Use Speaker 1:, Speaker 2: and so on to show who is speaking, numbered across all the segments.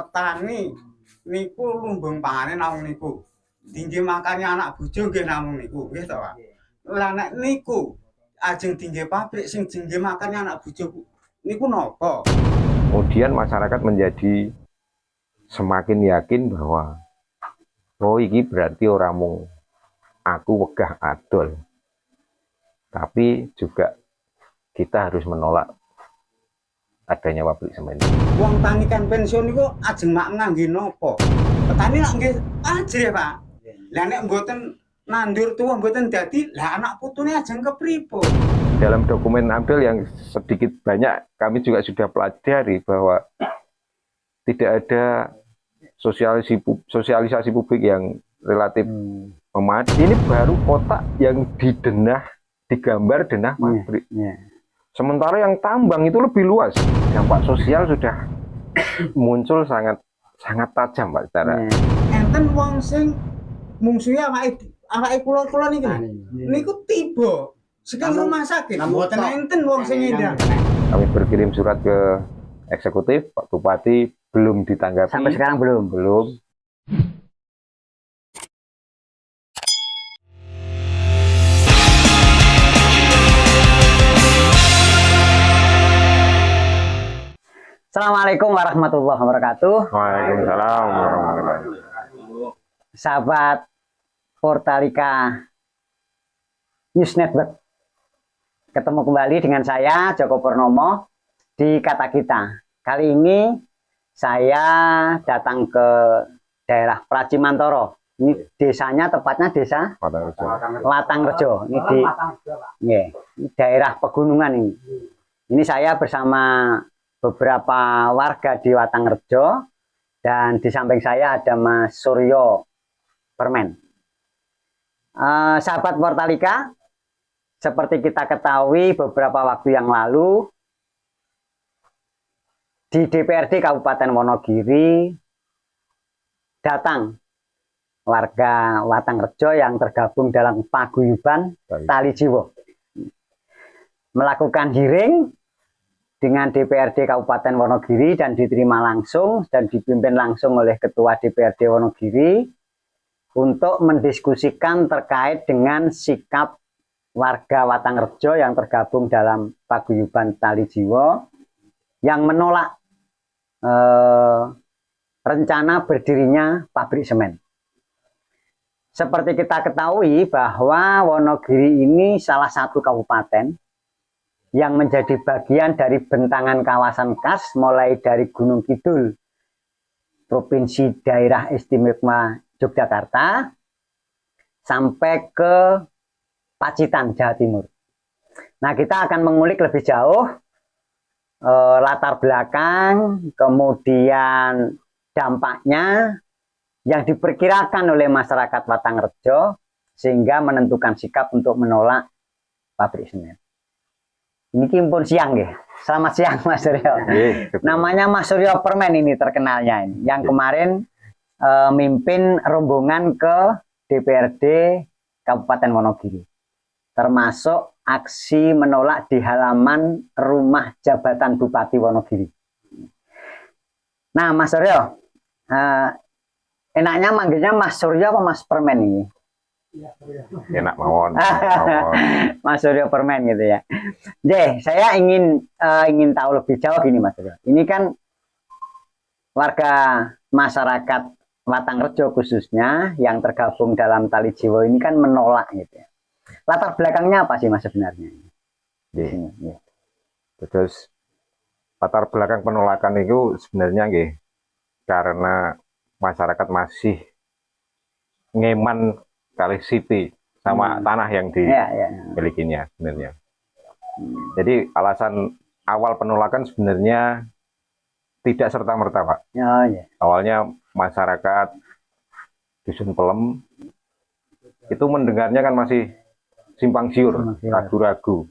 Speaker 1: petani niku lumbung panganen namung niku. Tinggi makannya anak bojo nggih namung niku, nggih to, Pak. Lah nek niku ajeng tinggi pabrik sing tinggi makannya anak bojo niku napa?
Speaker 2: Kemudian masyarakat menjadi semakin yakin bahwa oh iki berarti orang mung aku wegah adol, tapi juga kita harus menolak adanya pabrik semen.
Speaker 1: Wong tani kan pensiun niku ajeng mak ngangge napa? Petani nak nggih ajre, Pak. Lah nek mboten nandur tuwa mboten dadi, lah anak putune ajeng kepripun?
Speaker 2: Dalam dokumen AMDAL yang sedikit banyak kami juga sudah pelajari bahwa tidak ada sosialisasi publik yang relatif memadai. Ini baru kotak yang didenah, digambar denah pabrik. Sementara yang tambang itu lebih luas. Dampak sosial sudah muncul sangat tajam, Pak, secara.
Speaker 1: Enten wong sing mungsuhi awake kula niki. Niku tiba sekarang rumah sakit. Mboten enten wong sing ngundang.
Speaker 2: Kami berkirim surat ke eksekutif, Pak Bupati belum ditanggapi.
Speaker 3: Sampai sekarang belum. Assalamualaikum warahmatullahi wabarakatuh.
Speaker 2: Waalaikumsalam warahmatullahi wabarakatuh.
Speaker 3: Sahabat Portalika News Network. Ketemu kembali dengan saya Joko Purnomo di Kata Kita. Kali ini saya datang ke daerah Pracimantoro. Ini desanya tepatnya desa Watangrejo. Ini di daerah pegunungan ini. Ini saya bersama beberapa warga di Watangrejo dan di samping saya ada Mas Suryo Permen. Sahabat Portalika, seperti kita ketahui beberapa waktu yang lalu di DPRD Kabupaten Wonogiri datang warga Watangrejo yang tergabung dalam paguyuban Tali Jiwo melakukan hearing dengan DPRD Kabupaten Wonogiri dan diterima langsung dan dipimpin langsung oleh Ketua DPRD Wonogiri untuk mendiskusikan terkait dengan sikap warga Watangrejo yang tergabung dalam paguyuban Tali Jiwo yang menolak rencana berdirinya pabrik semen. Seperti kita ketahui bahwa Wonogiri ini salah satu kabupaten yang menjadi bagian dari bentangan kawasan khas mulai dari Gunung Kidul, Provinsi Daerah Istimewa Yogyakarta, sampai ke Pacitan, Jawa Timur. Nah, kita akan mengulik lebih jauh latar belakang, kemudian dampaknya yang diperkirakan oleh masyarakat Watangrejo sehingga menentukan sikap untuk menolak pabrik semen. Ini pun siang ya. Selamat siang Mas Suryo. Namanya Mas Suryo Permen ini terkenalnya ini. Yang kemarin mimpin rombongan ke DPRD Kabupaten Wonogiri. Termasuk aksi menolak di halaman rumah jabatan Bupati Wonogiri. Nah Mas Suryo, enaknya manggilnya Mas Suryo apa Mas Permen ini?
Speaker 2: Enak mawon.
Speaker 3: Mas Suryo Permen gitu ya. Jadi saya ingin tahu lebih jauh gini Mas Suryo. Ini kan warga masyarakat Watangrejo khususnya yang tergabung dalam Tali Jiwo ini kan menolak gitu ya. Latar belakangnya apa sih Mas sebenarnya?
Speaker 2: Terus latar belakang penolakan itu sebenarnya karena masyarakat masih ngeman kali City sama tanah yang dimilikinya sebenarnya. Jadi alasan awal penolakan sebenarnya tidak serta-merta, Pak. Awalnya masyarakat Dusun Pelem itu mendengarnya kan masih simpang siur, ragu-ragu.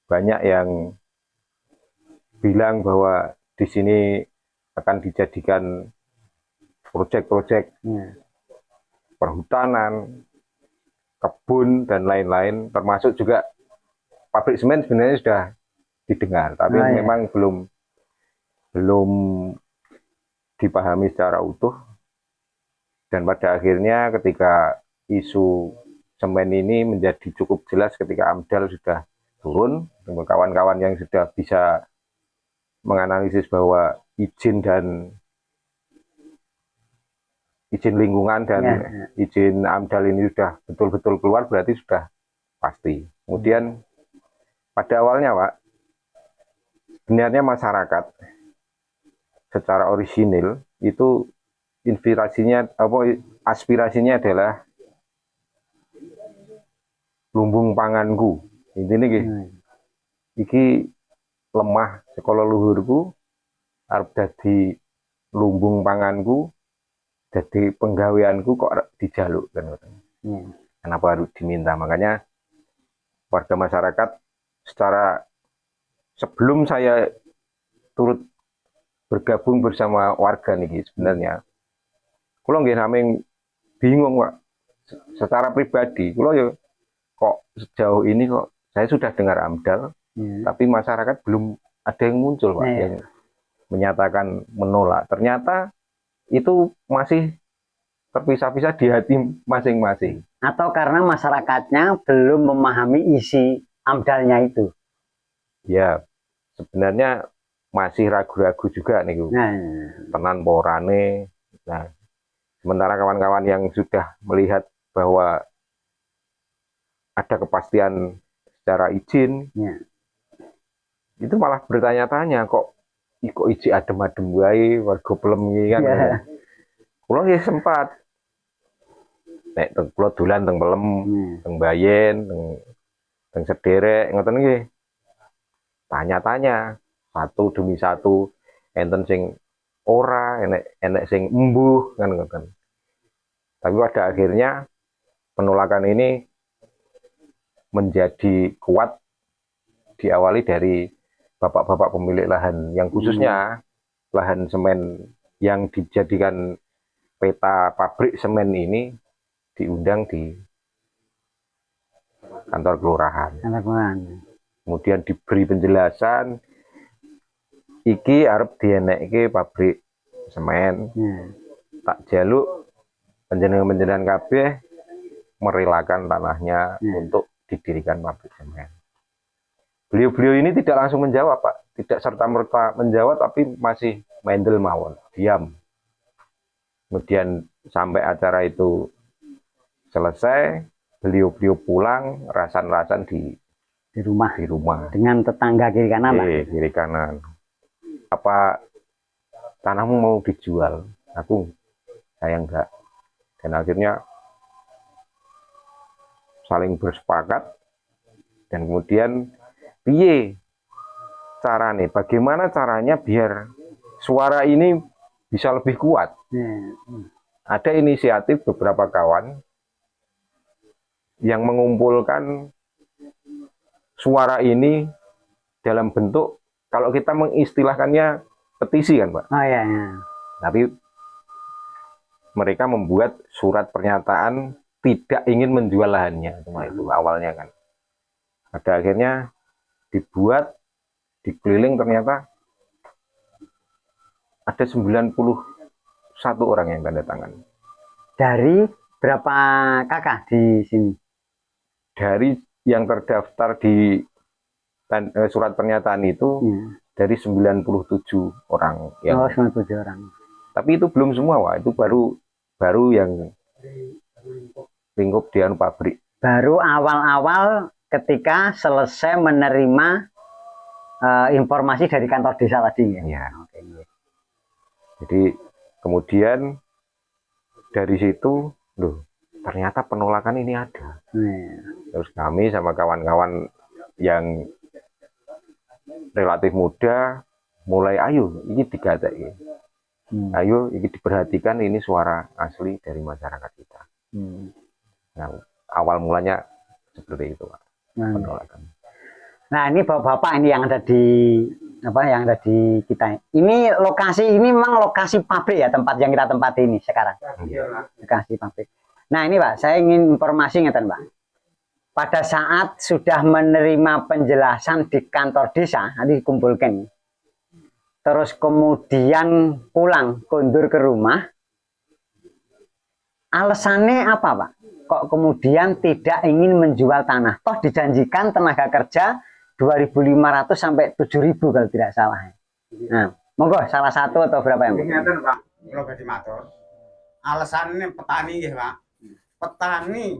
Speaker 2: Banyak yang bilang bahwa di sini akan dijadikan proyek-proyek perhutanan, kebun dan lain-lain, termasuk juga pabrik semen sebenarnya sudah didengar, tapi memang belum dipahami secara utuh, dan pada akhirnya ketika isu semen ini menjadi cukup jelas ketika AMDAL sudah turun, kawan-kawan yang sudah bisa menganalisis bahwa izin lingkungan dan izin AMDAL ini sudah betul-betul keluar, berarti sudah pasti. Kemudian pada awalnya Pak, sebenarnya masyarakat secara orisinil itu aspirasinya adalah lumbung panganku. Intinya iki lemah sekolah luhurku, arep dadi lumbung panganku, jadi penggaweanku kok dijaluk kan. Kenapa harus diminta? Makanya warga masyarakat secara sebelum saya turut bergabung bersama warga nih sebenarnya, kalau nggak namanya bingung Pak, secara pribadi, kalau ya kok sejauh ini kok saya sudah dengar AMDAL, tapi masyarakat belum ada yang muncul Pak, yang menyatakan menolak. Ternyata itu masih terpisah-pisah di hati masing-masing.
Speaker 3: Atau karena masyarakatnya belum memahami isi AMDAL-nya itu.
Speaker 2: Ya, sebenarnya masih ragu-ragu juga nih, tenan porane. Nah, sementara kawan-kawan yang sudah melihat bahwa ada kepastian secara izin, itu malah bertanya-tanya kok izin adem-adem wae warga pelem kan. Kulo ya sempat nek kulo dolan teng pelem, teng Bayen, teng Sederek ngoten nggih. Tanya-tanya satu demi satu, enten sing ora, enek sing embuh kan ngoten. Tapi pada akhirnya penolakan ini menjadi kuat diawali dari bapak-bapak pemilik lahan yang khususnya lahan semen yang dijadikan peta pabrik semen ini diundang di kantor kelurahan. Kemudian diberi penjelasan iki arep dienekke pabrik semen. Tak jaluk panjenengan-panjenengan kabeh merelakan tanahnya untuk didirikan pabrik semen. Beliau-beliau ini tidak langsung menjawab Pak, tidak serta-merta menjawab, tapi masih mendel mawon, diam. Kemudian sampai acara itu selesai, beliau-beliau pulang rasan-rasan di rumah
Speaker 3: dengan tetangga kiri kanan Pak.
Speaker 2: Kiri kanan. Apa tanahmu mau dijual? Saya enggak. Dan akhirnya saling bersepakat, dan kemudian piye carane, bagaimana caranya biar suara ini bisa lebih kuat. Ada inisiatif beberapa kawan yang mengumpulkan suara ini dalam bentuk, kalau kita mengistilahkannya petisi kan Pak. Tapi mereka membuat surat pernyataan tidak ingin menjual lahannya, cuma itu awalnya kan. Pada akhirnya dibuat, dikeliling, ternyata ada 91 orang yang tanda tangan.
Speaker 3: Dari berapa kakak di sini?
Speaker 2: Dari yang terdaftar di surat pernyataan itu dari 97 orang.
Speaker 3: 97 orang.
Speaker 2: Tapi itu belum semua Pak, itu baru yang lingkup di pabrik.
Speaker 3: Baru awal-awal ketika selesai menerima informasi dari kantor desa tadi ya.
Speaker 2: Jadi kemudian dari situ loh, ternyata penolakan ini ada. Terus kami sama kawan-kawan yang relatif muda mulai ayo ini digatek. Ayo ini diperhatikan, ini suara asli dari masyarakat kita. Nah, awal mulanya seperti itu Pak, penolakan.
Speaker 3: Nah ini bapak-bapak ini yang ada di kita. Ini lokasi ini memang lokasi pabrik ya, tempat yang kita tempati ini sekarang. Lokasi pabrik. Nah ini Pak, saya ingin informasi ngeten Pak. Pada saat sudah menerima penjelasan di kantor desa, nanti dikumpulkan. terus kemudian pulang kondur ke rumah, alasannya apa Pak? Kok kemudian tidak ingin menjual tanah? Toh dijanjikan tenaga kerja 2.500 sampai 7.000 kalau tidak salah. Nah, monggo salah satu atau berapa yang?
Speaker 1: Ngeten Pak, kula badhe matur. Alasannya petani nggih Pak. Petani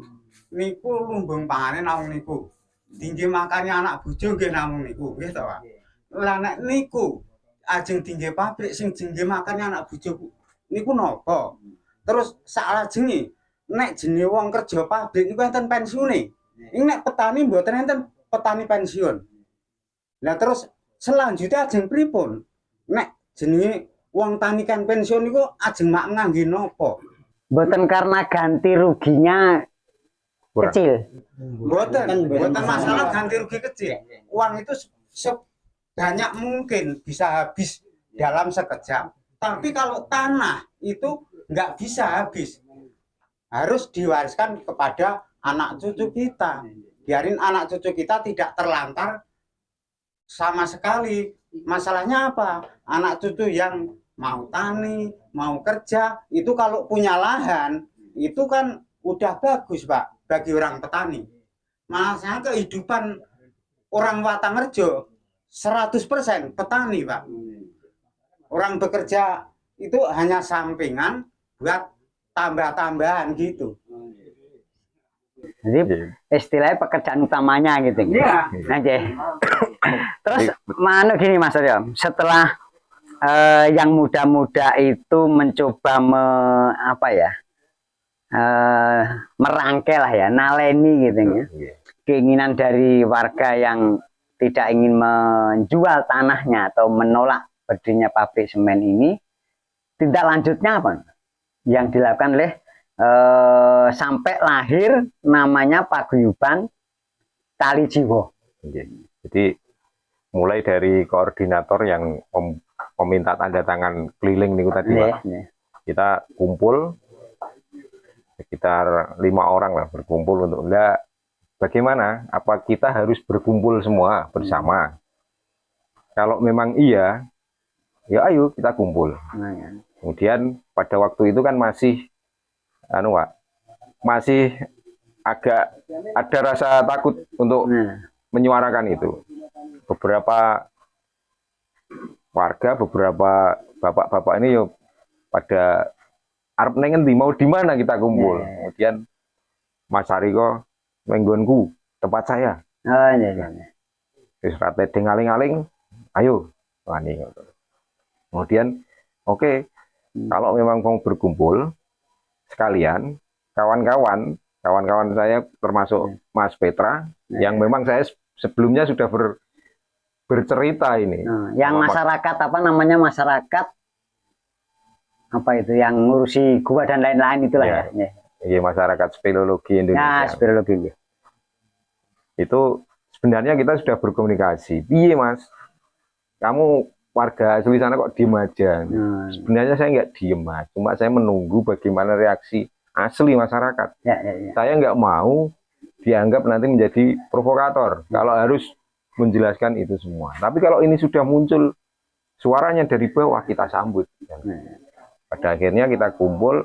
Speaker 1: niku lumbung pangane namung niku. Tinggi makannya anak bojo nggih namung niku, nggih to Pak. Lah nek niku ajeng tinggi pabrik sing tinggi makannya anak bojo niku napa? Terus salajenge nek jenenge wong kerja pabrik niku enten pensiune. Ini nek petani mboten enten petani pensiun. Lah terus selanjutnya ajeng pripun? Nek jenenge wong tani kan pensiun niku ajeng mak ngangge napa?
Speaker 3: Mboten karena ganti ruginya kecil.
Speaker 1: Mboten masalah ganti rugi kecil. Uang itu sebanyak mungkin bisa habis dalam sekejap. Tapi kalau tanah itu nggak bisa habis. Harus diwariskan kepada anak cucu kita. Biarin anak cucu kita tidak terlantar sama sekali. Masalahnya apa? Anak cucu yang mau tani, mau kerja, itu kalau punya lahan, itu kan udah bagus Pak, bagi orang petani. Masalahnya kehidupan orang Watangrejo 100% petani Pak. Orang bekerja itu hanya sampingan buat tambah-tambahan gitu.
Speaker 3: Jadi istilahnya pekerjaan utamanya gitu.
Speaker 1: Iya.
Speaker 3: Aja. Terus mana gini Mas Aryo, setelah yang muda-muda itu mencoba merangkai lah ya, naleni gitu ya. Keinginan dari warga yang tidak ingin menjual tanahnya atau menolak berdirinya pabrik semen ini, tindak lanjutnya apa yang dilakukan oleh sampai lahir namanya Paguyuban Tali Jiwo.
Speaker 2: Jadi mulai dari koordinator yang meminta tanda tangan keliling niku tadi Pak. Kita kumpul sekitar 5 orang lah berkumpul untuk bagaimana, apa kita harus berkumpul semua bersama. Kalau memang iya, ya ayo kita kumpul. Kemudian pada waktu itu kan masih masih agak ada rasa takut untuk menyuarakan itu. Beberapa warga, beberapa bapak-bapak ini yuk pada arep nengendi mau di mana kita kumpul. Kemudian Mas Hariko menggonku tempat saya. Wis rate dengaling-aling, ayo wani. Kemudian oke, kalau memang mau berkumpul sekalian kawan-kawan saya termasuk Mas Petra yang memang saya sebelumnya sudah bercerita ini.
Speaker 3: Yang masyarakat apa namanya, masyarakat apa itu yang ngurusi gua dan lain-lain itulah ya.
Speaker 2: Iya, masyarakat speleologi Indonesia.
Speaker 3: Ya, speleologi.
Speaker 2: Itu sebenarnya kita sudah berkomunikasi. Piye Mas? Kamu warga asli sana kok diem aja? Sebenarnya saya nggak diem Mas, cuma saya menunggu bagaimana reaksi asli masyarakat. Saya nggak mau dianggap nanti menjadi provokator kalau harus menjelaskan itu semua. Tapi kalau ini sudah muncul suaranya dari bawah, kita sambut. Pada akhirnya kita kumpul,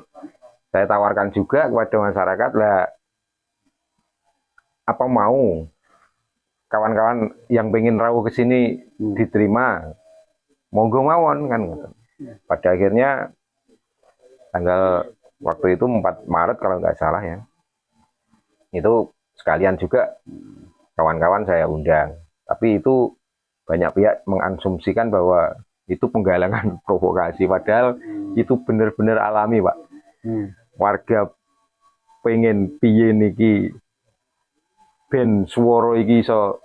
Speaker 2: saya tawarkan juga kepada masyarakat lah, apa mau kawan-kawan yang pengen rawuh ke sini diterima, monggo mawon kan. Pada akhirnya tanggal waktu itu 4 Maret kalau nggak salah ya, itu sekalian juga kawan-kawan saya undang. Tapi itu banyak pihak mengasumsikan bahwa itu penggalangan provokasi, padahal itu benar-benar alami Pak. Warga pengen piye niki ben swara iki iso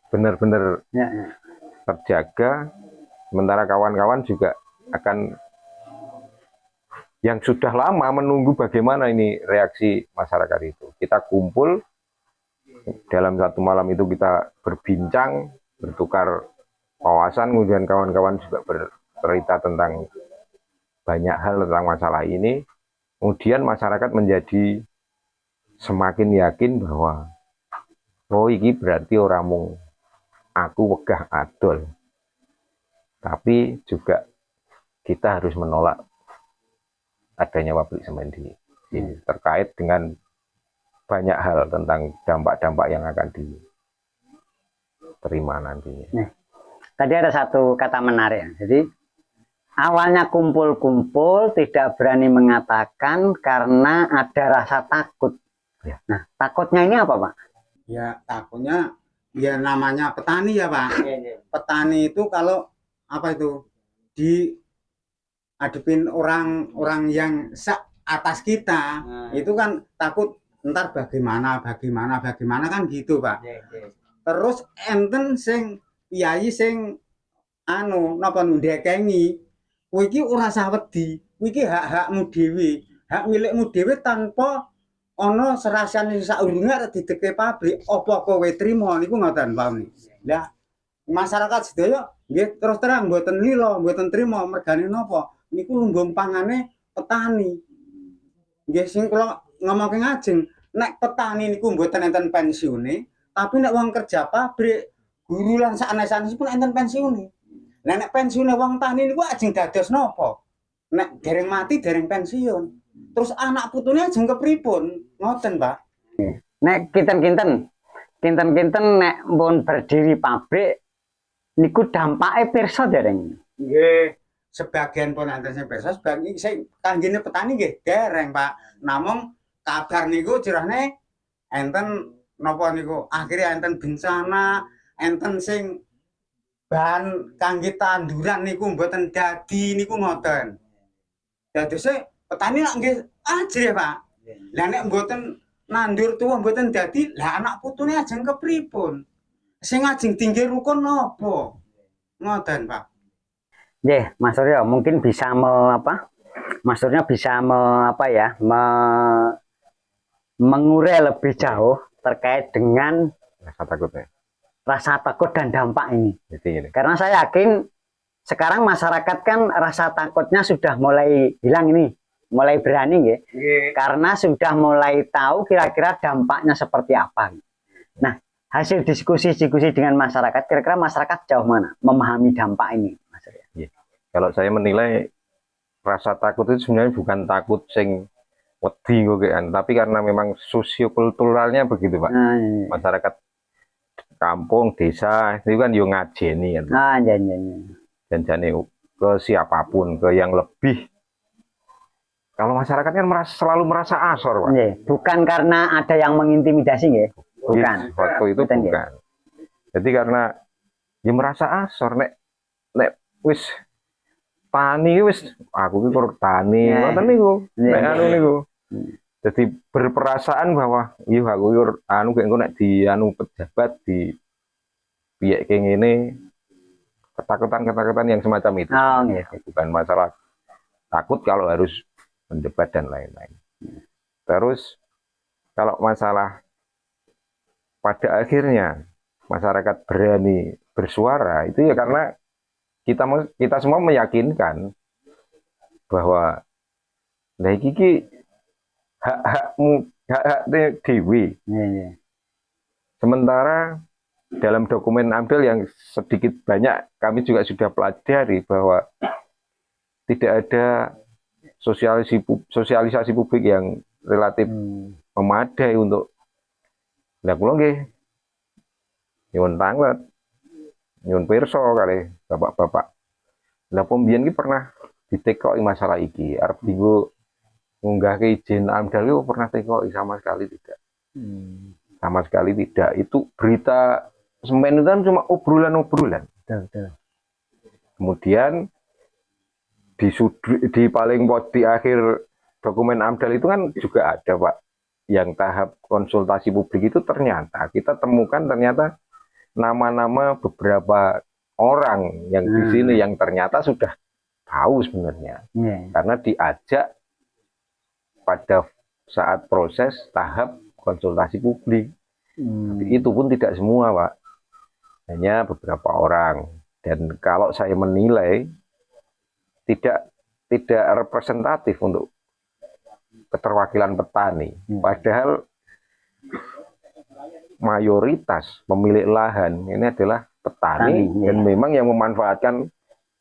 Speaker 2: benar-benar terjaga, sementara kawan-kawan juga akan yang sudah lama menunggu bagaimana ini reaksi masyarakat itu. Kita kumpul dalam satu malam itu, kita berbincang, bertukar wawasan, kemudian kawan-kawan juga bercerita tentang banyak hal tentang masalah ini. Kemudian masyarakat menjadi semakin yakin bahwa oh iki berarti orang mung aku wegah adol, Tapi juga kita harus menolak adanya pabrik semen di sini terkait dengan banyak hal tentang dampak-dampak yang akan diterima nantinya.
Speaker 3: Nih, tadi ada satu kata menarik. Jadi awalnya kumpul-kumpul tidak berani mengatakan karena ada rasa takut.
Speaker 2: Ya.
Speaker 3: Nah, takutnya ini apa, Pak?
Speaker 1: Ya takutnya ya namanya petani ya Pak. Petani itu kalau apa itu dihadapin orang-orang yang atas kita itu kan takut ntar bagaimana kan gitu Pak. Terus enten sing piyayi sing anu napa ndekengi kowe iki ora usah wedi, kowe iki hak-hakmu dhewe, hak milikmu dhewe tanpa ana serasane saurunge arep dideke pabrik, apa kowe trima niku ngoten Pak. Lah masyarakat sedaya nggih terus terang mboten lila, mboten trima mergane napa? Niku lumbung pangane petani. Nggih sing kula ngomongke ngajeng, nek petani niku mboten enten pensiune, tapi nek wong kerja pabrik, guru lan sanes-sanesipun enten pensiune. Lah nek pensiune wong tani niku ajeng dados napa? Nek dereng mati dereng pensiun. Terus anak putune ajeng kepripun? Ngoten, Pak.
Speaker 3: Nek kinten-kinten nek pun berdiri pabrik niku dampake pirsa dereng.
Speaker 1: Nggih, sebagian pun enten sing pirsa, sebagian sing kanggene petani nggih dereng, Pak. Namung kabar niku jerane enten napa niku akhire enten bencana, enten sing bahan kangge tanduran niku mboten dadi niku ngoten. Dadose petani nak nggih ajrih, Pak. Lah nek mboten nandur tuwa mboten dadi, lah anak putune ajeng kepripun? Sing ajeng tinggi rukun napa? Ngoten, Pak.
Speaker 3: Nggih, Mas Suryo mungkin bisa Mas Suryo bisa mengurai lebih jauh terkait dengan
Speaker 2: Rasa takutnya.
Speaker 3: rasa takut dan dampak ini.
Speaker 2: Jadi,
Speaker 3: Karena saya yakin sekarang masyarakat kan rasa takutnya sudah mulai hilang ini, mulai berani ya. Karena sudah mulai tahu kira-kira dampaknya seperti apa. Nah, hasil diskusi-diskusi dengan masyarakat, kira-kira masyarakat jauh mana memahami dampak ini, Mas Suryo?
Speaker 2: ya. Kalau saya menilai rasa takut itu sebenarnya bukan takut sing wedi ngogean, tapi karena memang sosiokulturalnya begitu, Pak.
Speaker 3: Nah, iya.
Speaker 2: Masyarakat kampung, desa itu kan yo ngajeni kan.
Speaker 3: Ah, iya, iya, iya.
Speaker 2: Janjane ke siapapun, ke yang lebih. Kalau masyarakat kan selalu merasa asor, Pak.
Speaker 3: Iya, bukan karena ada yang mengintimidasi ya. Bukan.
Speaker 2: Waktu itu
Speaker 3: Betul,
Speaker 2: bukan. Jadi karena dia merasa asor nek wis tani wis aku ki kurang tani, ngoten niku. Nek anu niku. Jadi berperasaan bahwa iya aku ki anu kayak engko nek di anu pejabat di piye kayak ngene ketakutan yang semacam itu.
Speaker 3: Oh, gitu.
Speaker 2: Bukan masalah takut kalau harus mendebat dan lain-lain. Terus kalau masalah pada akhirnya masyarakat berani bersuara itu ya karena kita semua meyakinkan bahwa lah iki hak-hakmu hak-hak dewi. Sementara dalam dokumen AMDAL yang sedikit banyak kami juga sudah pelajari bahwa tidak ada sosialisasi publik yang relatif memadai untuk lah kula nggih nyuwun tangglet nyuwun pirsa kali bapak-bapak. Lah pembiyen iki pernah ditekoki masalah iki arep dienggo ngunggahke izin AMDAL itu pernah tekoki sama sekali tidak. Sama sekali tidak. Itu berita semen itu kan cuma obrolan-obrolan. Kemudian di paling di akhir dokumen AMDAL itu kan juga ada, Pak, yang tahap konsultasi publik itu ternyata kita temukan ternyata nama-nama beberapa orang yang di sini yang ternyata sudah tahu sebenarnya karena diajak pada saat proses tahap konsultasi publik. Itu pun tidak semua, Pak, hanya beberapa orang. Dan kalau saya menilai tidak representatif untuk keterwakilan petani. Padahal mayoritas pemilik lahan ini adalah petani dan memang yang memanfaatkan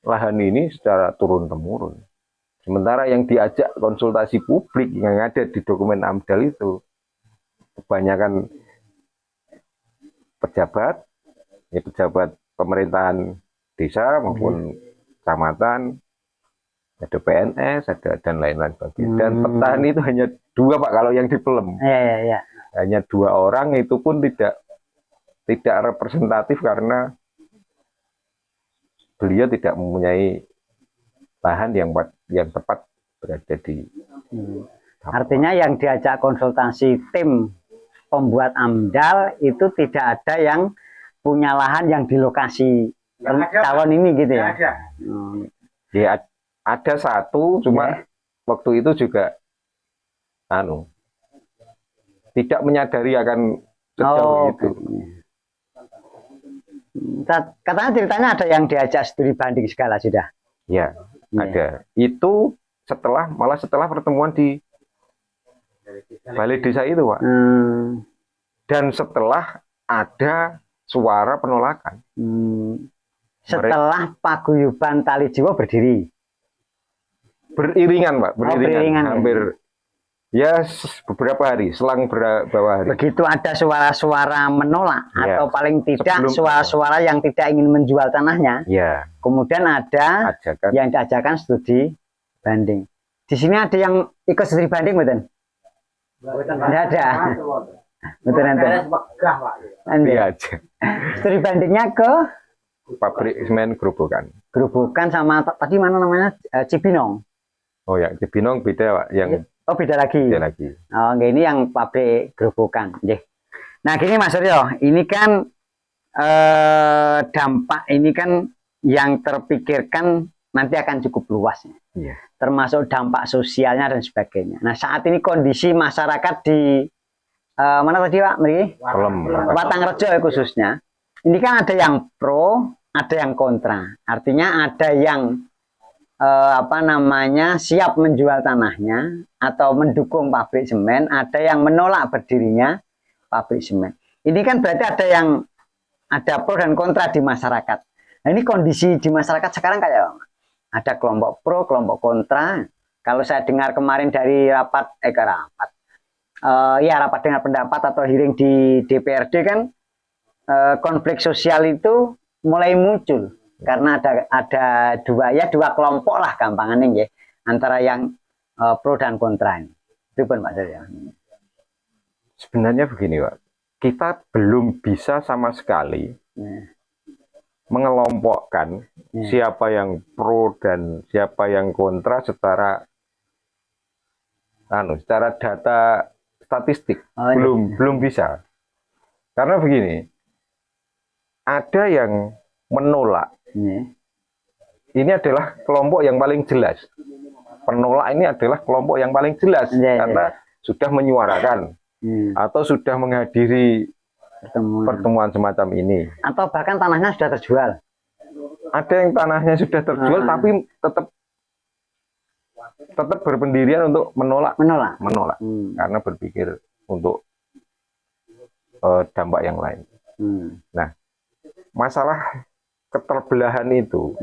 Speaker 2: lahan ini secara turun-temurun. Sementara yang diajak konsultasi publik yang ada di dokumen AMDAL itu kebanyakan pejabat, ya pejabat pemerintahan desa maupun kecamatan, ada PNS, ada dan lain-lain sebagainya. Dan petani itu hanya 2 Pak kalau yang di Pelem. Hanya 2 orang, itu pun tidak representatif karena beliau tidak mempunyai lahan yang tepat berada di.
Speaker 3: Artinya yang diajak konsultasi tim pembuat AMDAL itu tidak ada yang punya lahan yang di lokasi calon ini gitu ya?
Speaker 2: Ya ada satu, cuma waktu itu juga tidak menyadari akan sejauh itu.
Speaker 3: Katanya ceritanya ada yang diajak studi banding segala sudah.
Speaker 2: Ya, ada. Itu malah setelah pertemuan di balai desa itu, Pak. Dan setelah ada suara penolakan.
Speaker 3: Setelah paguyuban Tali Jiwo berdiri.
Speaker 2: Beriringan, Pak. Beriringan. Hampir ya beberapa hari, selang beberapa hari.
Speaker 3: Begitu ada suara-suara menolak atau paling tidak suara-suara yang tidak ingin menjual tanahnya. Kemudian ada yang diajarkan studi banding. Di sini ada yang ikut studi banding, betul? Tidak ada. Betul nanti. Studi bandingnya ke
Speaker 2: pabrik semen Grobogan.
Speaker 3: Grobogan sama tadi mana namanya Cibinong.
Speaker 2: Oh ya, Cibinong beda, Pak. Yang
Speaker 3: beda lagi.
Speaker 2: Beda lagi.
Speaker 3: Oh, ini yang pabrik Grobogan. Nah, gini Mas Suryo, ini kan dampak ini kan yang terpikirkan nanti akan cukup luas. Termasuk dampak sosialnya dan sebagainya. Nah, saat ini kondisi masyarakat di mana tadi Pak? Watangrejo khususnya. Ini kan ada yang pro, ada yang kontra. Artinya ada yang siap menjual tanahnya atau mendukung pabrik semen, ada yang menolak berdirinya pabrik semen. Ini kan berarti ada pro dan kontra di masyarakat. Nah, ini kondisi di masyarakat sekarang kayak ada kelompok pro, kelompok kontra. Kalau saya dengar kemarin dari rapat dengar pendapat atau hearing di DPRD kan konflik sosial itu mulai muncul. Karena ada dua kelompok lah gampangannya ya, antara yang pro dan kontra ini. Itu pun Pak Suryo.
Speaker 2: Sebenarnya begini Pak, kita belum bisa sama sekali mengelompokkan siapa yang pro dan siapa yang kontra secara data statistik. Belum bisa. Karena begini, ada yang menolak. Ini adalah kelompok yang paling jelas. Penolak ini adalah kelompok yang paling jelas karena sudah menyuarakan atau sudah menghadiri pertemuan semacam ini.
Speaker 3: Atau bahkan tanahnya sudah terjual.
Speaker 2: Ada yang tanahnya sudah terjual tapi tetap berpendirian untuk menolak. Karena berpikir untuk dampak yang lain. Nah, masalah keterbelahan itu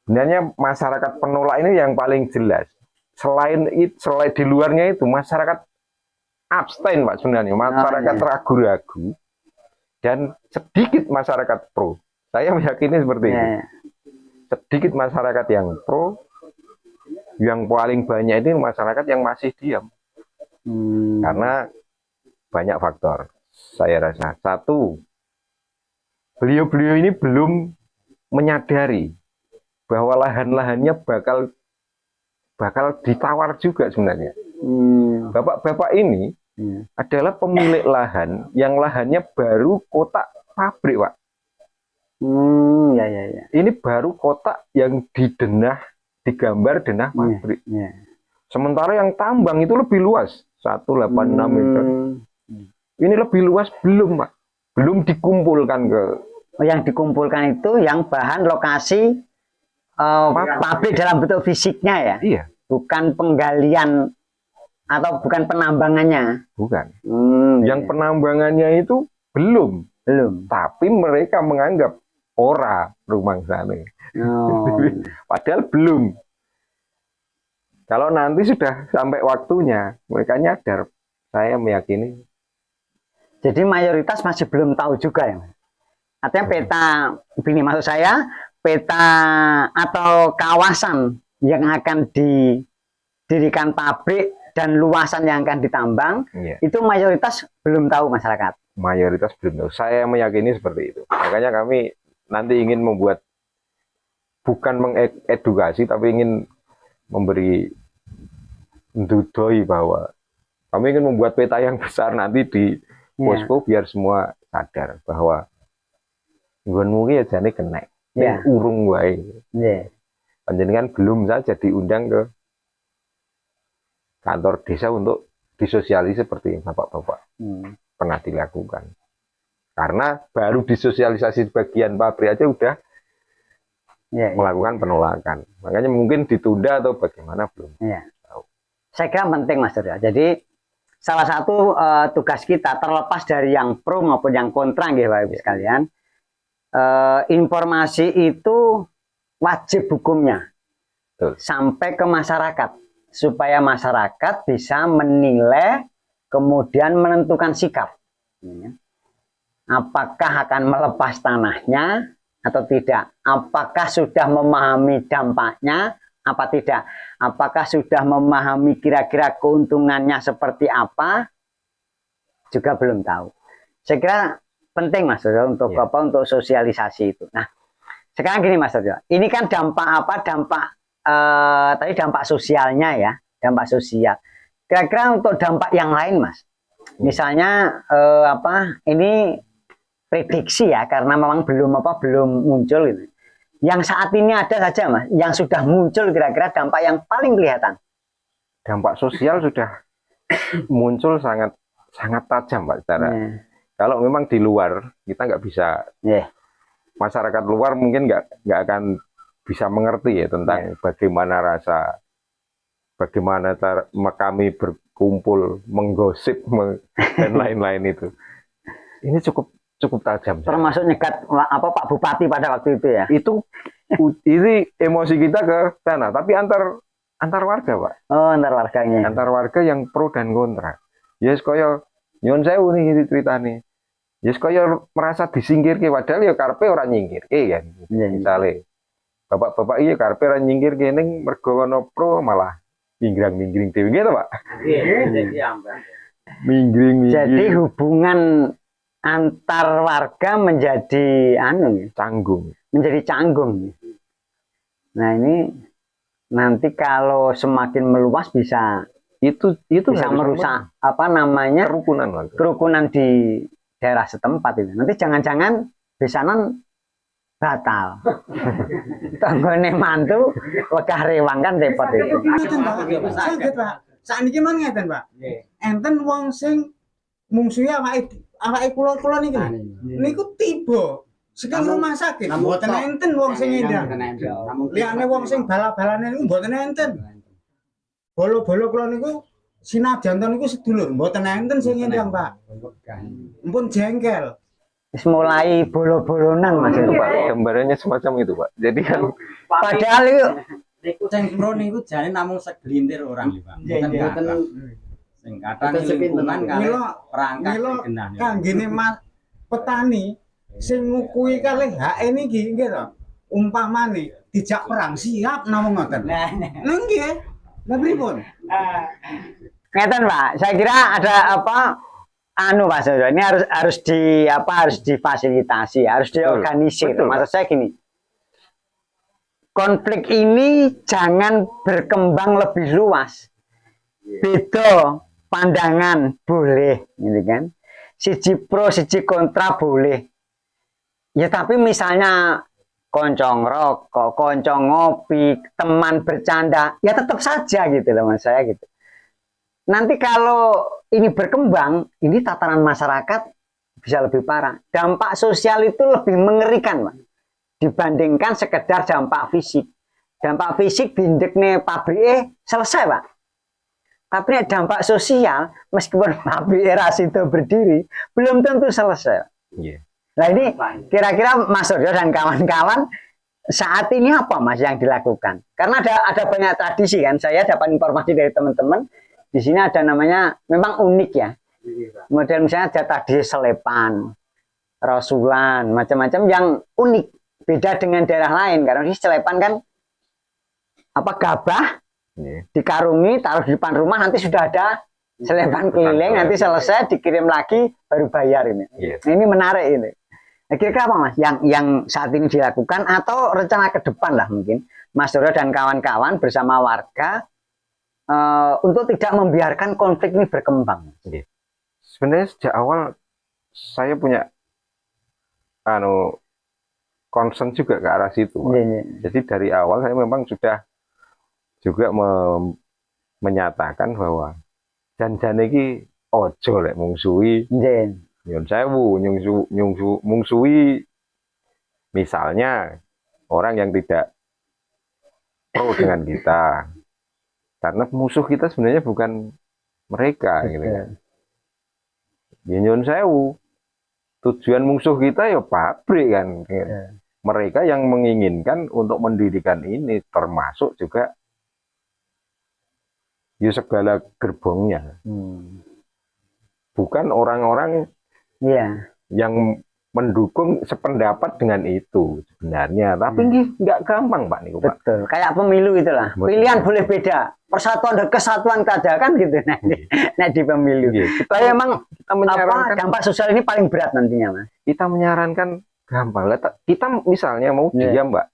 Speaker 2: sebenarnya masyarakat penolak ini yang paling jelas. Selain di luarnya itu masyarakat abstain Pak sebenarnya, masyarakat ragu-ragu dan sedikit masyarakat pro. Saya meyakini seperti itu. Sedikit masyarakat yang pro, yang paling banyak ini masyarakat yang masih diam. Karena banyak faktor. Saya rasa satu, beliau-beliau ini belum menyadari bahwa lahan-lahannya bakal ditawar juga sebenarnya. Bapak-bapak ini adalah pemilik lahan yang lahannya baru kotak pabrik, Pak. Ini baru kotak yang digambar denah pabrik. Sementara yang tambang itu lebih luas, 186 meter. Ini lebih luas belum, Pak. Belum dikumpulkan ke.
Speaker 3: Yang dikumpulkan itu yang bahan lokasi pabrik dalam bentuk fisiknya ya?
Speaker 2: Iya.
Speaker 3: Bukan penggalian atau bukan penambangannya?
Speaker 2: Bukan. Yang penambangannya itu belum. Tapi mereka menganggap ora rumangsane.
Speaker 3: Oh.
Speaker 2: Padahal belum. Kalau nanti sudah sampai waktunya, mereka nyadar. Saya meyakini.
Speaker 3: Jadi mayoritas masih belum tahu juga ya. Artinya peta, begini maksud saya, peta atau kawasan yang akan didirikan pabrik dan luasan yang akan ditambang, itu mayoritas belum tahu masyarakat.
Speaker 2: Mayoritas belum tahu. Saya meyakini seperti itu. Makanya kami nanti ingin membuat, bukan mengedukasi, tapi ingin memberi dudoi bahwa kami ingin membuat peta yang besar nanti di posko biar semua sadar bahwa nggonmu ya jane kena. Urung wae. Panjenengan belum saja diundang ke kantor desa untuk disosialisasi seperti bapak-bapak pernah dilakukan. Karena baru disosialisasi bagian pabrik aja udah melakukan penolakan. Makanya mungkin ditunda atau bagaimana belum tahu.
Speaker 3: Saya kira penting Mas Surya. Jadi salah satu tugas kita terlepas dari yang pro maupun yang kontra gitu Bapak Ibu sekalian, informasi itu wajib hukumnya sampai ke masyarakat supaya masyarakat bisa menilai kemudian menentukan sikap. Apakah akan melepas tanahnya atau tidak? Apakah sudah memahami dampaknya apa tidak? Apakah sudah memahami kira-kira keuntungannya seperti apa? Juga belum tahu. Saya kira penting Mas Dodo untuk untuk sosialisasi itu. Nah, sekarang gini Mas Dodo, ini kan dampak apa? Tadi dampak sosialnya ya, dampak sosial. Kira-kira untuk dampak yang lain Mas, misalnya ini prediksi ya, karena memang belum muncul gitu. Yang saat ini ada saja Mas, yang sudah muncul kira-kira dampak yang paling kelihatan.
Speaker 2: Dampak sosial sudah muncul sangat tajam Pak. Kalau memang di luar kita nggak bisa, masyarakat luar mungkin nggak akan bisa mengerti ya tentang bagaimana kami berkumpul, menggosip dan lain-lain itu. Ini cukup tajam.
Speaker 3: Termasuk nyegat Pak Bupati pada waktu itu ya.
Speaker 2: Ini emosi kita ke sana, tapi antar warga Pak.
Speaker 3: Oh, antar warganya.
Speaker 2: Antar warga yang pro dan kontra. Yes kaya nyon sewu nih ceritane. Yes kaya merasa disingkirke padahal ya karepe ora nyingkirke kan. Misale bapak-bapak iya karepe ora nyingkirke ning mergo ana pro malah minggrang-minggring dhewe gitu Pak. Minggring.
Speaker 3: Jadi hubungan antar warga menjadi
Speaker 2: canggung.
Speaker 3: Menjadi canggung. Nah, ini nanti kalau semakin meluas bisa bisa merusak kerukunan di daerah setempat itu. Nanti jangan-jangan besanan batal. Tanggone mantu wegah rewang kan repot itu.
Speaker 1: Saged Pak. Sakniki man ngeten Pak. Enten wong sing mungsuhe awake kula niki. Niku tiba saking rumah sakit. Mboten enten wong sing ndang. Liyane wong sing bala-balane niku mboten enten. Bolo-bolo kula niku sinajan niku sedulur, mboten enten sing ndang Pak. Ampun jengkel.
Speaker 3: Wis mulai bolo-bolonan Mas itu
Speaker 2: Pak. Gambarannya semacam itu Pak. Jadi kan
Speaker 3: padahal itu
Speaker 4: sing pro niku jane namung segelintir orang Pak. Mboten sing kadang lingkungan kalih perangkat genah.
Speaker 1: Kanggene Mas petani sing ngukui kalih hak niki nggih to. Umpamane dijak perang siap namung ngoten. Nggih. Lah pripun?
Speaker 3: Ngeten Pak, saya kira ada Pak Sojo, ini harus difasilitasi, harus diorganisir. Maksud saya gini, konflik ini jangan berkembang lebih luas. Beda pandangan boleh, gitu kan? Siji pro, siji kontra boleh. Ya tapi misalnya koncong rokok, koncong ngopi, teman bercanda, ya tetap saja gitu loh mas saya gitu. Nanti kalau ini berkembang, ini tatanan masyarakat bisa lebih parah. Dampak sosial itu lebih mengerikan, Pak, dibandingkan sekedar dampak fisik. Dampak fisik bindeknya pabrik selesai, Pak. Tapi dampak sosial, meskipun pabrik era itu berdiri, belum tentu selesai.
Speaker 2: Yeah.
Speaker 3: Nah ini kira-kira Mas Suryo dan kawan-kawan saat ini apa Mas yang dilakukan? Karena ada banyak tradisi kan. Saya dapat informasi dari teman-teman di sini ada namanya memang unik ya. Kemudian misalnya ada tradisi selepan, rasulan, macam-macam yang unik, beda dengan daerah lain. Karena di selepan kan apa gabah dikarungi, taruh di depan rumah, nanti sudah ada selepan keliling, nanti selesai dikirim lagi baru bayar ini. Nah, ini menarik ini. Nah, kira-kira apa Mas yang saat ini dilakukan atau rencana ke depan lah mungkin Mas Suryo dan kawan-kawan bersama warga untuk tidak membiarkan konflik ini berkembang.
Speaker 2: Sebenarnya sejak awal saya punya concern juga ke arah situ. Jadi dari awal saya memang sudah juga menyatakan bahwa jan-jan iki ojo lek mungsuhi nyun sewu, mungsuhi misalnya orang yang tidak pro dengan kita, karena musuh kita sebenarnya bukan mereka gitu kan. Nyun sewu, tujuan musuh kita ya pabrik kan. Mereka yang menginginkan untuk mendirikan ini, termasuk juga ya segala gerbongnya. Bukan orang-orang yang mendukung sependapat dengan itu sebenarnya, tapi nggak gampang Pak Niko.
Speaker 3: Betul, kayak pemilu itulah. Pilihan boleh beda, persatuan dan kesatuan ada kan gitu. Nah di pemilu. Tapi memang kita menyarankan dampak sosial ini paling berat nantinya Mas.
Speaker 2: Kita menyarankan gampang. Kita misalnya mau diam Mbak,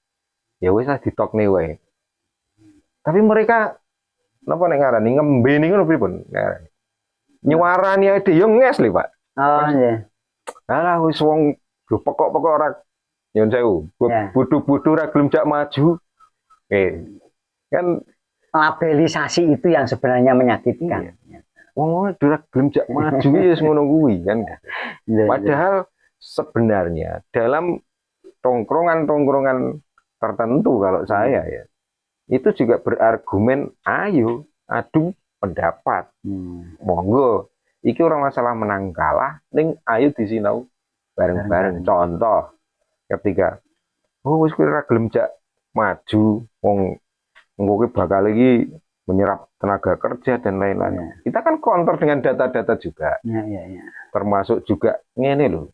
Speaker 2: ya wis ditok nih wae. Tapi mereka napa nek ngarani ngembe niku pripun? Nyuarani ade yo nges lho Pak.
Speaker 3: Oh iya.
Speaker 2: Alah wis wong pokok-pokok ora nyun sewu. Bodoh-bodoh ora gelem jak maju. Kan
Speaker 3: labelisasi itu yang sebenarnya menyakitkan.
Speaker 2: Wong ora gelem jak maju ya ngono kuwi kan. Padahal sebenarnya dalam tongkrongan-tongkrongan tertentu kalau saya ya itu juga berargumen ayo adu pendapat. Monggo. Iki orang masalah menang kalah, ning ayo disinau bareng-bareng. Contoh, ketika wis kowe ora gelem jak maju, wong engko bakal iki menyerap tenaga kerja dan lain-lain. Kita kan counter dengan data-data juga. Termasuk juga ngene lho.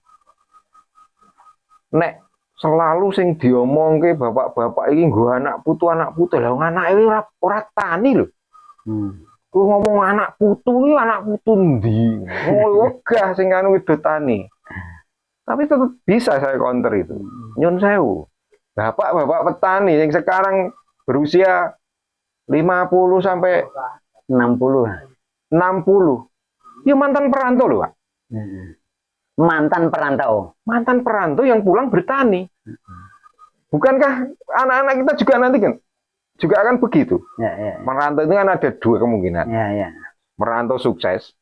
Speaker 2: Nek selalu sing diomongke bapak-bapak iki nggo anak putu lha anake ora tani lho. Ku ngomong anak putu ndi? Wegah sing anu wedotane. Tapi tetap bisa saya counter itu. Nyun sewu. Bapak-bapak petani yang sekarang berusia 50 sampai
Speaker 3: 60.
Speaker 2: Ya mantan perantau loh, Pak.
Speaker 3: Mantan perantau
Speaker 2: yang pulang bertani. Bukankah anak-anak kita juga nanti kan juga akan begitu? Merantau itu kan ada dua kemungkinan. Merantau sukses.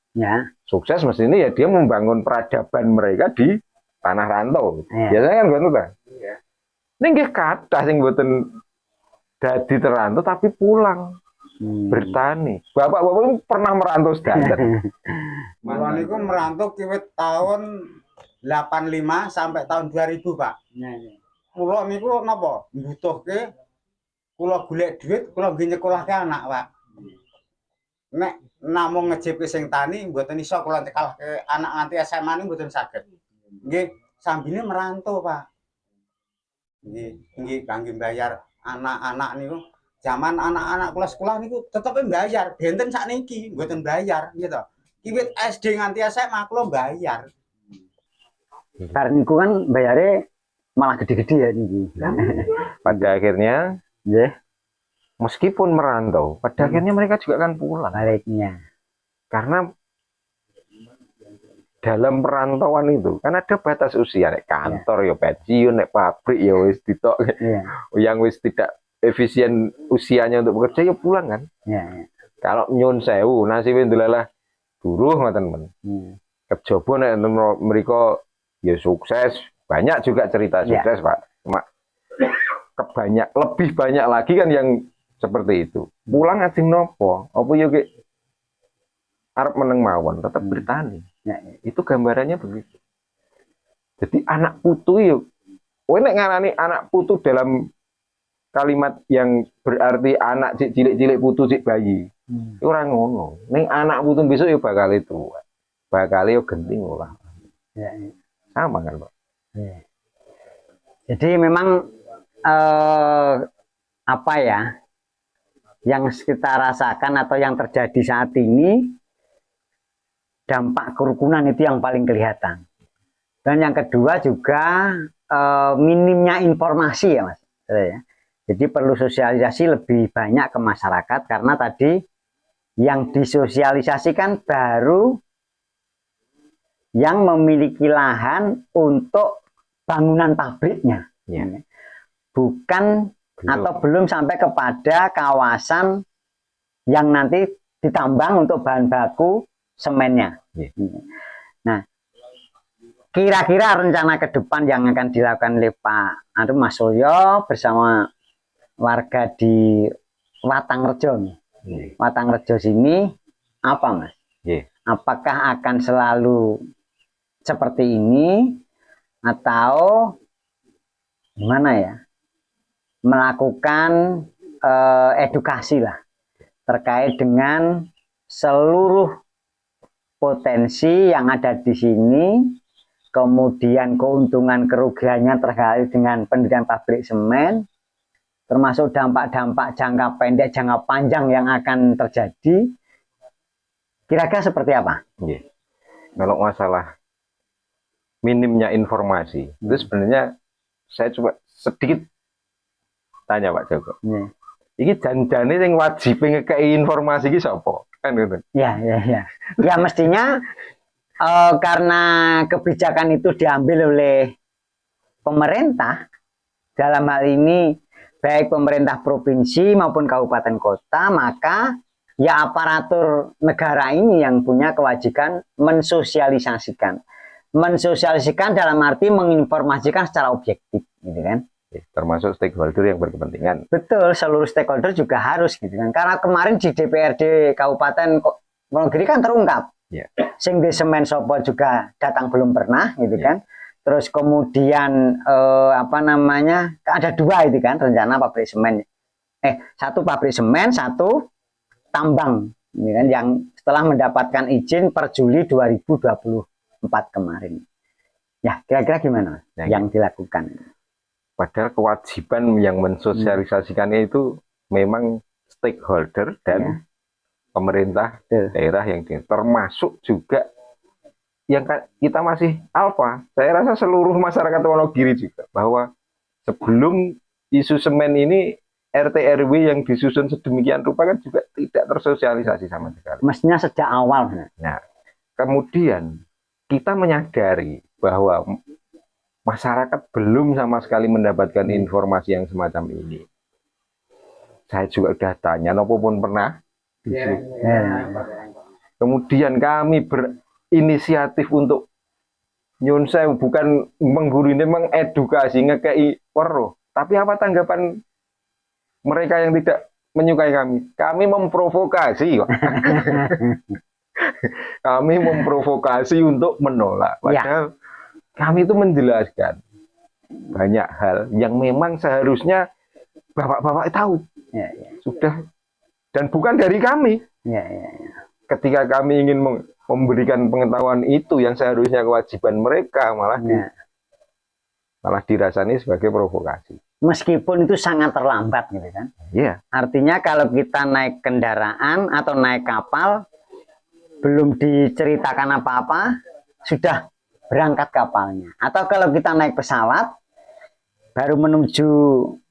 Speaker 2: Sukses mestinya ya dia membangun peradaban mereka di tanah rantau. Biasanya kan gitu kan. Ini nggih kathah sing mboten dadi terantau tapi pulang bertani. Bapak-bapak pernah merantau standar.
Speaker 1: Mulai niku merantau kiwit tahun 85 sampai tahun 2000, Pak. Kula niku napa? Mbutuhke kula golek duit, kula nggih nyekolahke anak, Pak. Nek namung ngejepi sing tani mboten iso kula nyekolahke anak nganti SMA niku mboten saged. Nggih, sambine merantau, Pak. Nggih kangge bayar anak-anak niku. Zaman anak-anak kula sekolah niku tetep mbayar, benten sakniki mboten bayar gitu. Kiwit SD nganti SMA kula bayar.
Speaker 3: Karena niku kan bayare malah gede-gede ya niki.
Speaker 2: Pada akhirnya meskipun merantau, pada akhirnya mereka juga akan pulang.
Speaker 3: Baliknya. Karena
Speaker 2: dalam perantauan itu kan ada batas usia, nek kantor ya pensiun, nek pabrik ya wis ditok. Yang wis tidak efisien usianya untuk bekerja ya pulang kan. Kalau nyun sewu nasibe ndelalah buruh ngoten men. Kejaba nek mriko ya sukses, banyak juga cerita sukses Pak. Cuma lebih banyak lagi kan yang seperti itu. Pulang ajeng nopo? Apa ya ki arep meneng mawon tetap bertani. Itu gambarannya begitu. Jadi anak putu yuk, kowe nek ngarani anak putu dalam kalimat yang berarti anak cilik-cilik putu cik bayi. Ora ngono. Ning anak putu besok yo bakal itu. Bakal yo genting lah.
Speaker 3: Ya,
Speaker 2: Sama kan, Pak?
Speaker 3: ya. Jadi memang apa ya yang kita rasakan atau yang terjadi saat ini, dampak kerukunan itu yang paling kelihatan. Dan yang kedua juga minimnya informasi ya Mas. Jadi perlu sosialisasi lebih banyak ke masyarakat karena tadi yang disosialisasikan baru yang memiliki lahan untuk bangunan pabriknya.
Speaker 2: Ya.
Speaker 3: Bukan atau belum sampai kepada kawasan yang nanti ditambang untuk bahan baku semennya.
Speaker 2: Ya.
Speaker 3: Nah, kira-kira rencana ke depan yang akan dilakukan oleh Pak Mas Suryo bersama warga di Watangrejo nih. Watangrejo sini apa Mas? Apakah akan selalu seperti ini atau gimana ya? Melakukan edukasi lah terkait dengan seluruh potensi yang ada di sini, kemudian keuntungan kerugiannya terkait dengan pendirian pabrik semen, termasuk dampak-dampak jangka pendek, jangka panjang yang akan terjadi. Kira-kira seperti apa?
Speaker 2: Kalau masalah minimnya informasi, itu sebenarnya saya coba sedikit tanya Pak Joko. Iki janjane yang wajib ngekei informasi iki sapa? Kan gitu.
Speaker 3: Ya. Ya mestinya karena kebijakan itu diambil oleh pemerintah, dalam hal ini baik pemerintah provinsi maupun kabupaten kota, maka ya aparatur negara ini yang punya kewajiban mensosialisasikan. Mensosialisasikan dalam arti menginformasikan secara objektif, gitu kan?
Speaker 2: Termasuk stakeholder yang berkepentingan.
Speaker 3: Betul, seluruh stakeholder juga harus, gitu kan? Karena kemarin di DPRD Kabupaten Wonogiri kan terungkap. Sing di semen sopo juga datang belum pernah, gitu kan? Terus kemudian ada dua itu kan rencana pabrik semen. Satu pabrik semen, satu tambang, ini kan, yang setelah mendapatkan izin per Juli 2024 kemarin. Ya, kira-kira gimana yang dilakukan?
Speaker 2: Padahal kewajiban yang mensosialisasikannya itu memang stakeholder dan pemerintah daerah yang termasuk juga yang kita masih alfa. Saya rasa seluruh masyarakat Wonogiri juga bahwa sebelum isu semen ini RT RW yang disusun sedemikian rupa kan juga tidak tersosialisasi sama sekali.
Speaker 3: Mestinya sejak awal.
Speaker 2: Nah, kemudian kita menyadari bahwa masyarakat belum sama sekali mendapatkan informasi yang semacam ini. Saya juga sudah tanya, nopo pun pernah. Kemudian kami berinisiatif untuk nyun sewu, bukan mengguru, ini mengedukasi, ngekei weruh. Tapi apa tanggapan mereka yang tidak menyukai kami? Kami memprovokasi. Kami memprovokasi untuk menolak. Padahal kami itu menjelaskan banyak hal yang memang seharusnya bapak-bapak tahu. Sudah, dan bukan dari kami. Ketika kami ingin memberikan pengetahuan itu yang seharusnya kewajiban mereka, malah dirasani sebagai provokasi.
Speaker 3: Meskipun itu sangat terlambat, gitu kan? Artinya kalau kita naik kendaraan atau naik kapal, belum diceritakan apa-apa, sudah berangkat kapalnya. Atau kalau kita naik pesawat, baru menuju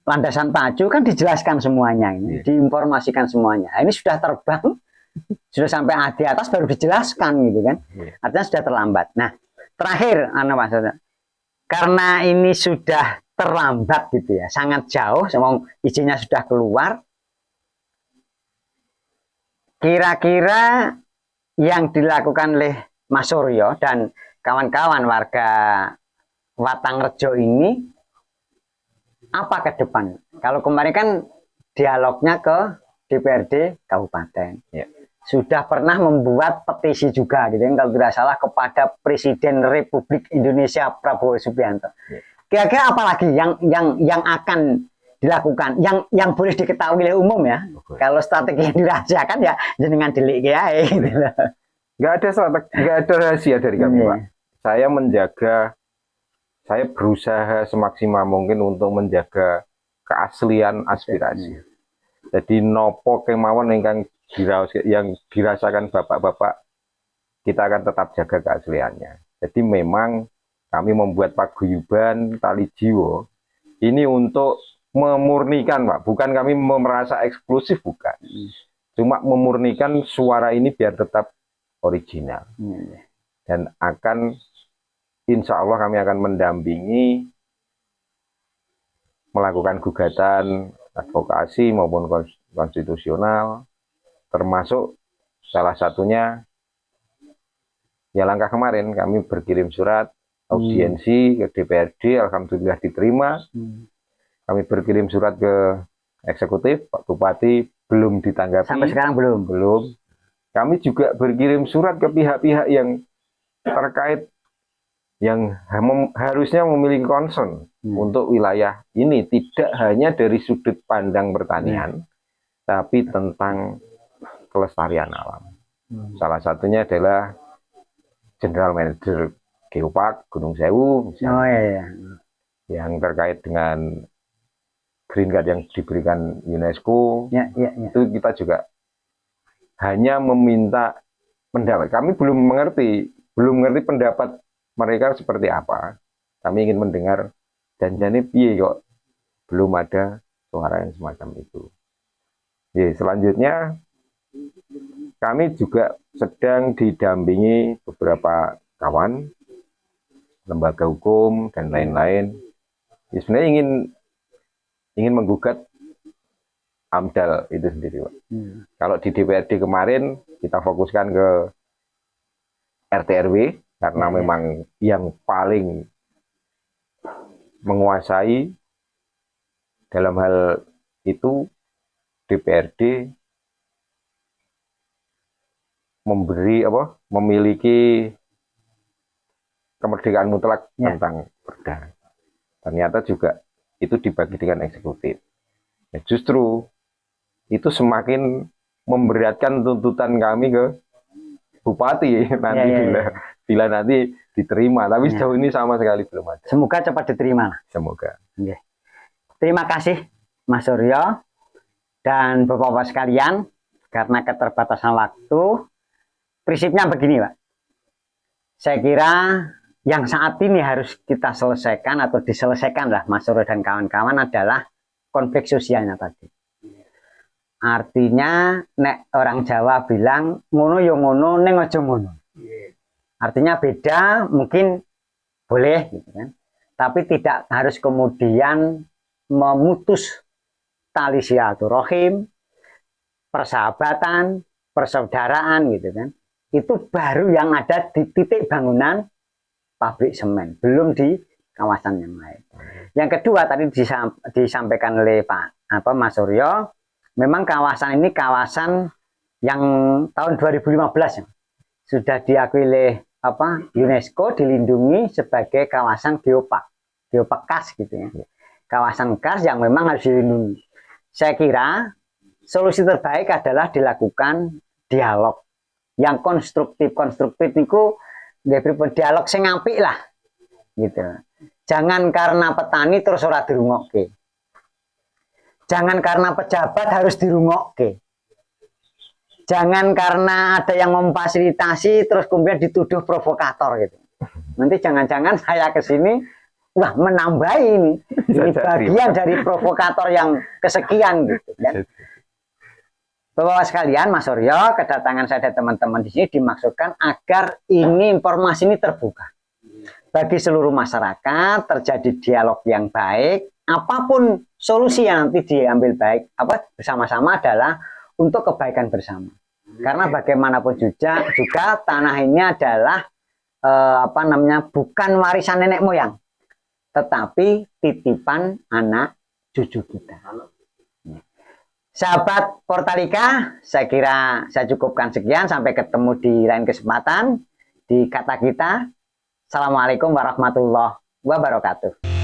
Speaker 3: landasan pacu, kan dijelaskan semuanya, ini diinformasikan semuanya. Ini sudah terbang, sudah sampai di atas baru dijelaskan, gitu kan? Artinya sudah terlambat. Nah, terakhir, karena ini sudah terlambat, gitu ya, sangat jauh, izinnya sudah keluar. Kira-kira yang dilakukan oleh Mas Suryo dan kawan-kawan warga Watangrejo ini apa ke depan? Kalau kemarin kan dialognya ke DPRD Kabupaten. sudah pernah membuat petisi juga gitu kalau tidak salah kepada Presiden Republik Indonesia Prabowo Subianto. Kira-kira apa lagi yang akan dilakukan yang boleh diketahui oleh umum ya? Kalau strategi yang dirahasiakan ya jenengan delik kiai gitu.
Speaker 2: Nggak ada strategi, nggak ada rahasia dari kami, Pak. Saya berusaha semaksimal mungkin untuk menjaga keaslian aspirasi. Jadi nopo kemauan yang dirasakan bapak-bapak, kita akan tetap jaga keasliannya. Jadi memang kami membuat paguyuban Tali Jiwo ini untuk memurnikan, Pak. Bukan kami merasa eksklusif, bukan. Cuma memurnikan suara ini biar tetap original. Dan insya Allah kami akan mendampingi melakukan gugatan advokasi maupun konstitusional, termasuk salah satunya ya langkah kemarin kami berkirim surat audiensi ke DPRD, alhamdulillah diterima. Kami berkirim surat ke eksekutif, Pak Bupati belum ditanggapi.
Speaker 3: Sampai sekarang belum.
Speaker 2: Kami juga berkirim surat ke pihak-pihak yang terkait yang harusnya memiliki concern untuk wilayah ini, tidak hanya dari sudut pandang pertanian, tapi tentang kelestarian alam. Salah satunya adalah General Manager Geopark Gunung Sewu, yang terkait dengan green card yang diberikan UNESCO. Itu kita juga hanya meminta pendapat. Kami belum mengerti pendapat mereka seperti apa. Kami ingin mendengar dan jadi piye kok belum ada suara yang semacam itu. Selanjutnya kami juga sedang didampingi beberapa kawan, lembaga hukum dan lain-lain. Sebenarnya ingin menggugat AMDAL itu sendiri, Pak. Kalau di DPRD kemarin kita fokuskan ke RT RW karena memang yang paling menguasai dalam hal itu. DPRD memiliki kemerdekaan mutlak tentang perda. Ternyata juga itu dibagi dengan eksekutif. Justru itu semakin memberatkan tuntutan kami ke bupati nanti bila nanti diterima. Tapi sejauh ini sama sekali belum ada.
Speaker 3: Semoga cepat diterima.
Speaker 2: Semoga.
Speaker 3: Terima kasih Mas Suryo dan Bapak-bapak sekalian. Karena keterbatasan waktu, prinsipnya begini, Pak. Saya kira yang saat ini harus kita selesaikan atau diselesaikan lah Mas Suryo dan kawan-kawan adalah konflik sosialnya tadi. Artinya nek orang Jawa bilang ngono yo ngono neng aja ngono. Artinya beda mungkin boleh gitu kan. Tapi tidak harus kemudian memutus tali silaturahim, persahabatan, persaudaraan gitu kan. Itu baru yang ada di titik bangunan pabrik semen, belum di kawasan yang lain. Yang kedua tadi disampaikan oleh Mas Suryo, memang kawasan ini kawasan yang tahun 2015 ya, sudah diakui oleh UNESCO, dilindungi sebagai kawasan geopark khas gitu ya. Kawasan khas yang memang harus dilindungi. Saya kira solusi terbaik adalah dilakukan dialog yang konstruktif niku dialog sing apik lah gitu. Jangan karena petani terus ora dirungokke. Jangan karena pejabat harus dirungokke. Jangan karena ada yang memfasilitasi terus kemudian dituduh provokator gitu. Nanti jangan-jangan saya ke sini wah menambah ini bagian dari provokator yang kesekian gitu kan. Bapak sekalian, Mas Suryo, kedatangan saya dan teman-teman di sini dimaksudkan agar ini informasi ini terbuka bagi seluruh masyarakat, terjadi dialog yang baik, apapun solusi yang nanti diambil baik bersama-sama adalah untuk kebaikan bersama. Karena bagaimanapun juga tanah ini adalah bukan warisan nenek moyang, tetapi titipan anak cucu kita. Sahabat Portalika, saya kira saya cukupkan sekian. Sampai ketemu di lain kesempatan di Kata Kita. Assalamualaikum warahmatullahi wabarakatuh.